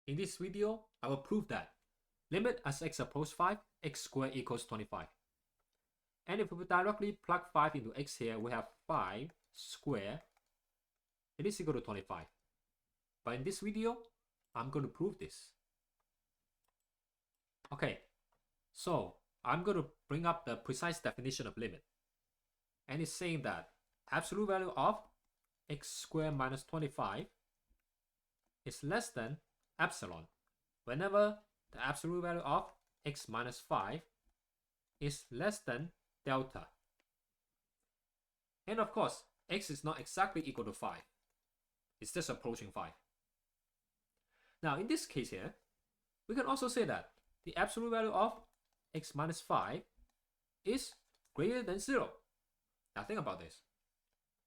In this video, I will prove that limit as x approaches 5, x squared equals 25. And if we directly plug 5 into x here, we have 5 squared. It is equal to 25. But in this video, I'm going to prove this. Okay, so I'm going to bring up the precise definition of limit. And it's saying that absolute value of x squared minus 25 is less than epsilon whenever the absolute value of x minus 5 is less than delta. And of course, x is not exactly equal to 5. It's just approaching 5. Now, in this case here, we can also say that the absolute value of x minus 5 is greater than 0. Now, think about this.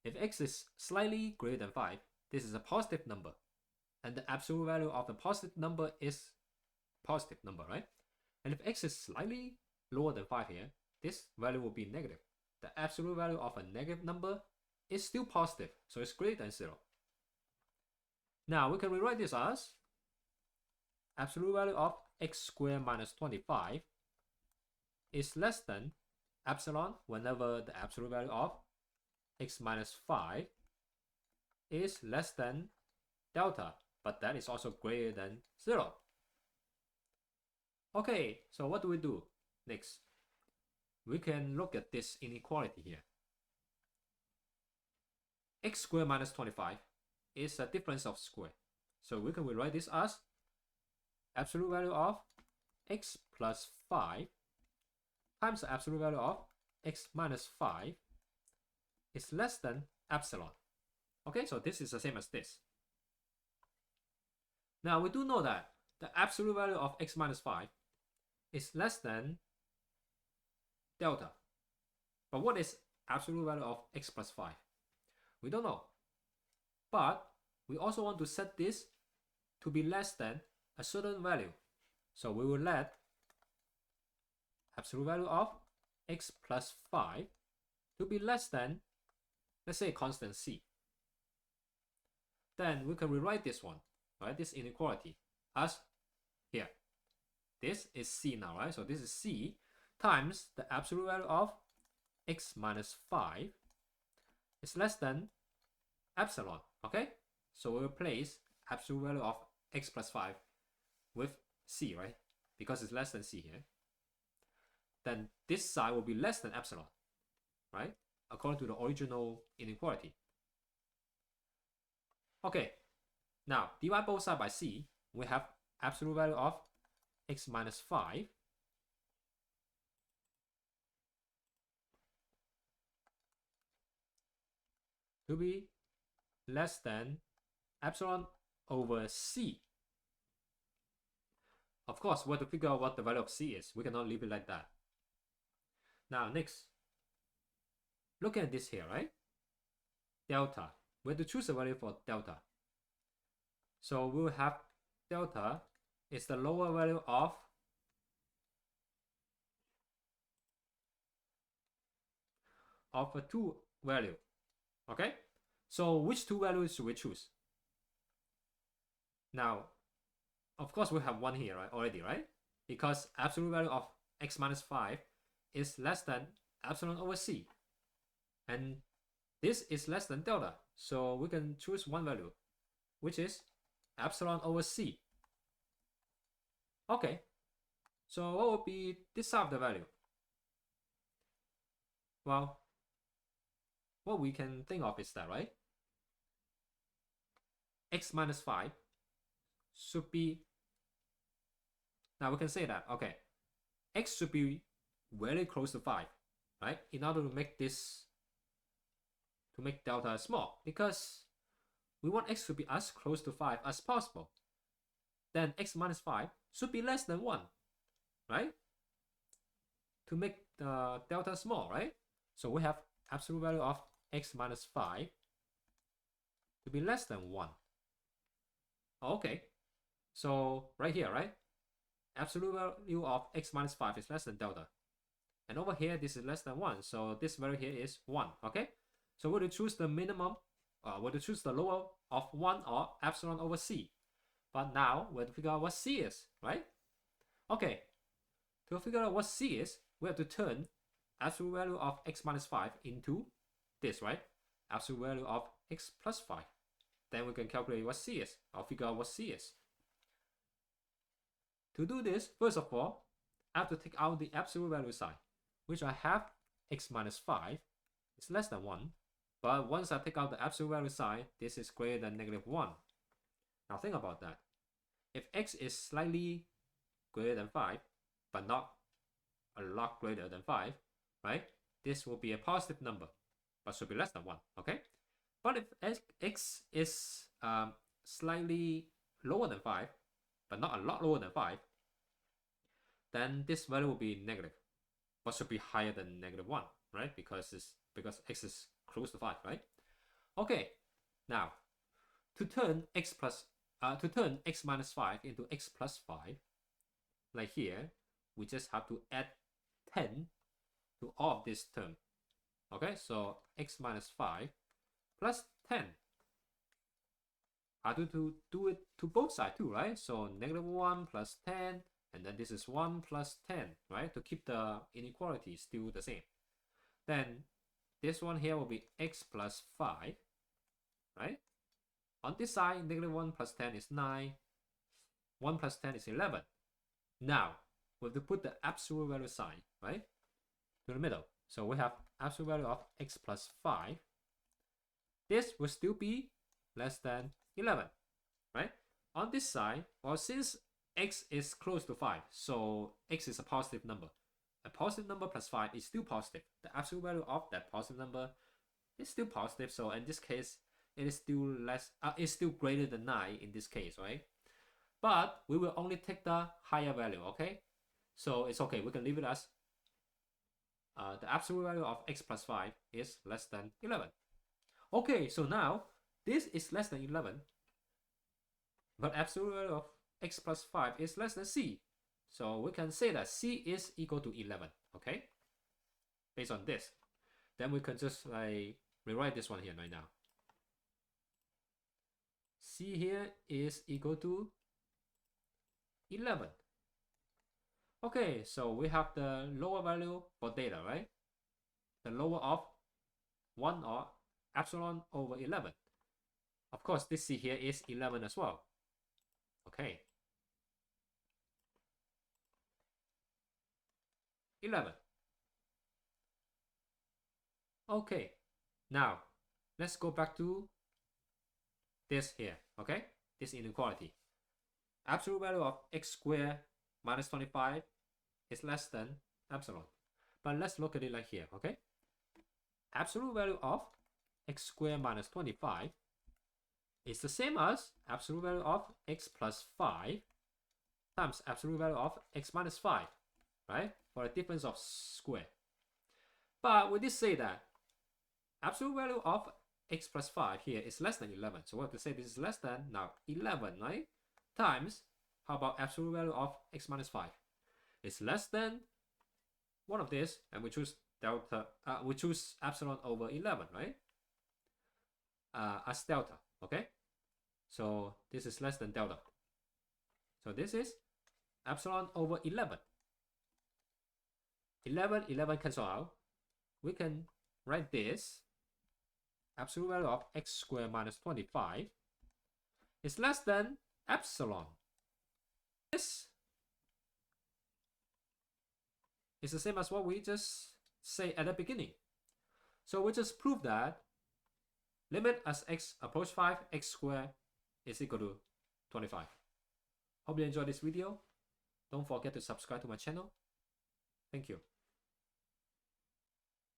If x is slightly greater than 5, this is a positive number. And the absolute value of the positive number is positive number, right? And if x is slightly lower than 5 here, this value will be negative. The absolute value of a negative number is still positive, so it's greater than 0. Now we can rewrite this as absolute value of x squared minus 25 is less than epsilon whenever the absolute value of x minus 5 is less than delta, but that is also greater than 0. Okay, so what do we do next? We can look at this inequality here. X squared minus 25 is a difference of square. So we can rewrite this as absolute value of x plus 5 times the absolute value of x minus 5 is less than epsilon. Okay, so this is the same as this. Now we do know that the absolute value of x minus 5 is less than delta. But what is absolute value of x plus 5? We don't know. But we also want to set this to be less than a certain value. So we will let absolute value of x plus 5 to be less than, let's say, constant c. Then we can rewrite this one, right? This inequality as here. This is c now, right? So this is c times the absolute value of x minus 5 is less than epsilon, okay? So we'll replace absolute value of x plus 5 with c, right? Because it's less than c here. Then this side will be less than epsilon, right? According to the original inequality. Okay, now divide both sides by c. We have absolute value of x minus 5 to be less than epsilon over c. Of course, we have to figure out what the value of c is. We cannot leave it like that. Now, next, look at this here, right? Delta. We have to choose a value for delta. So we will have delta is the lower value of a two value. Okay? So which two values should we choose? Now, of course, we have one here, right? Already, right? Because absolute value of x minus 5 is less than epsilon over c. And this is less than delta. So we can choose one value, which is epsilon over c. Okay. So what would be this side of the value? Well, what we can think of is that, right? X minus 5 should be, now we can say that, okay, x should be very close to 5, right? In order to make this, to make delta small, because we want x to be as close to 5 as possible. Then x minus 5 should be less than 1, right? To make the delta small, right? So we have absolute value of x minus 5 to be less than 1. Okay, so right here, right? Absolute value of x minus 5 is less than delta. And over here, this is less than 1. So this value here is 1, okay? So we're to choose the minimum, we're to choose the lower of 1 or epsilon over c. But now we have to figure out what c is, right? Okay, to figure out what c is, we have to turn absolute value of x minus 5 into this, right? Absolute value of x plus 5. Then we can calculate what c is, or figure out what c is. To do this, first of all, I have to take out the absolute value sign, which I have x minus 5 is less than 1. But once I take out the absolute value sign, this is greater than -1. Now think about that. If x is slightly greater than 5, but not a lot greater than 5, right? This will be a positive number, but should be less than 1, okay? But if x is slightly lower than 5, but not a lot lower than 5, then this value will be negative, but should be higher than -1, right? Because x is close to 5, right? Okay, now to turn x minus 5 into x plus 5, like here, we just have to add 10 to all of this term. Okay, so x minus 5 plus 10. I have to do it to both sides too, right? So -1 plus 10, and then this is 1 plus 10, right? To keep the inequality still the same. Then this one here will be x plus 5, right? On this side, -1 plus 10 is 9. 1 plus 10 is 11. Now, we have to put the absolute value sign, right, to the middle. So we have absolute value of x plus 5. This will still be less than 11, right? On this side, well, since x is close to 5, so x is a positive number. A positive number plus 5 is still positive. The absolute value of that positive number is still positive. So in this case, it is still greater than 9 in this case, right? But we will only take the higher value, okay? So it's okay, we can leave it as the absolute value of x plus 5 is less than 11. Okay, so now this is less than 11, but absolute value of x plus 5 is less than c. So we can say that c is equal to 11, okay? Based on this. Then we can just like rewrite this one here right now. C here is equal to 11. Okay, so we have the lower value for data, right? The lower of 1 or epsilon over 11. Of course, this c here is 11 as well. Okay. 11. Okay, now let's go back to this here, okay? This inequality. Absolute value of x squared minus 25 is less than epsilon. But let's look at it like here, okay? Absolute value of x squared minus 25 is the same as absolute value of x plus 5 times absolute value of x minus 5, right? For a difference of square. But we did say that absolute value of x plus 5 here is less than 11. So we have to say this is less than, now 11, right? Times, how about absolute value of x minus 5? It's less than one of this, and we choose delta, we choose epsilon over 11, right? As delta, okay? So this is less than delta. So this is epsilon over 11. 11 cancel out. We can write this. Absolute value of x squared minus 25 is less than epsilon. This is the same as what we just say at the beginning. So we just prove that limit as x approach 5, x squared is equal to 25. Hope you enjoyed this video. Don't forget to subscribe to my channel. Thank you.